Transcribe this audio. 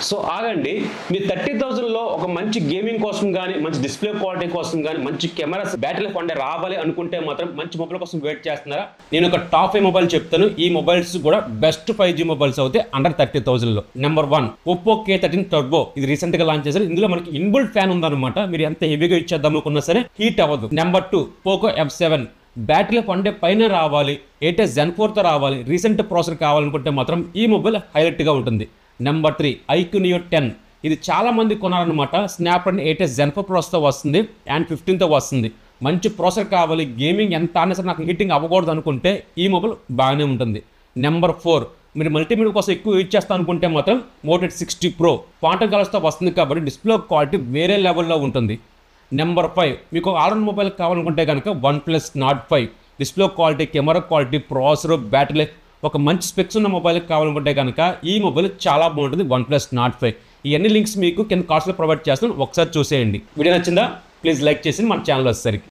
So ఆగండి, మీ 30,000లో ఒక మంచి గేమింగ్ కోసం కానీ, మంచి డిస్ప్లే క్వాలిటీ కోసం కానీ, మంచి కెమెరాస్ బ్యాటరీ లైఫ్ అంటే రావాలి అనుకుంటే మాత్రం మంచి మొబైల్ కోసం వెయిట్ చేస్తున్నారా? నేను ఒక టాప్ 5 మొబైల్ చెప్తాను. ఈ మొబైల్స్ కూడా బెస్ట్ 5G మొబైల్స్ అవుతాయి అండర్ 30,000లో. Number 1 Oppo K13 Turbo. ఇది రీసెంట్ గా లాంచ్ చేశారు. ఇందులో మనకి ఇన్బుల్ట్ ఫ్యాన్ ఉందన్నమాట. మీరు ఎంత హెవీగా ఇచ్చేద్దాం అనుకున్నా సరే హీట్ అవ్వదు. Number 2 Poco F7. Battery life అంటే పైన రావాలి, A10 Zen 4తో రావాలి, రీసెంట్ ప్రాసెసర్ కావాలనుకుంటే మాత్రం ఈ మొబైల్ హైలైట్ గా ఉంటుంది. Number 3 iQOO Neo 10. ఇది చాలా మంది కొనాలన్నమాట. స్నాప్డ్రాగన్ 8 Zen 4 ప్రాసెసర్తో వస్తుంది అండ్ 15తో వస్తుంది. మంచి ప్రాసెసర్ కావాలి, గేమింగ్ ఎంత అన్నా సరే నాకు హీటింగ్ అవ్వకూడదు అనుకుంటే ఈ మొబైల్ బాగానే ఉంటుంది. నెంబర్ 4 మీరు మల్టీమీడియా కోసం ఎక్కువ యూజ్ చేస్తా అనుకుంటే మాత్రం Moto X60 Pro క్వాంటమ్ కలర్స్తో వస్తుంది కాబట్టి డిస్ప్లే క్వాలిటీ వేరే లెవెల్లో ఉంటుంది. నెంబర్ 5 మీకు ఆల్రౌండ్ మొబైల్ కావాలనుకుంటే కనుక OnePlus Nord 5. Display quality, camera quality, processor, battery life ఒక మంచి స్పెక్స్ ఉన్న మొబైల్ కావాలనుకుంటే కనుక ఈ మొబైల్ చాలా బాగుంటుంది. OnePlus Nord 5. ఇవన్నీ లింక్స్ మీకు కింద కార్డ్స్లో ప్రొవైడ్ చేస్తాను, ఒకసారి చూసేయండి. వీడియో నచ్చిందా? ప్లీజ్ లైక్ చేసి మన ఛానల్ వచ్చేసరికి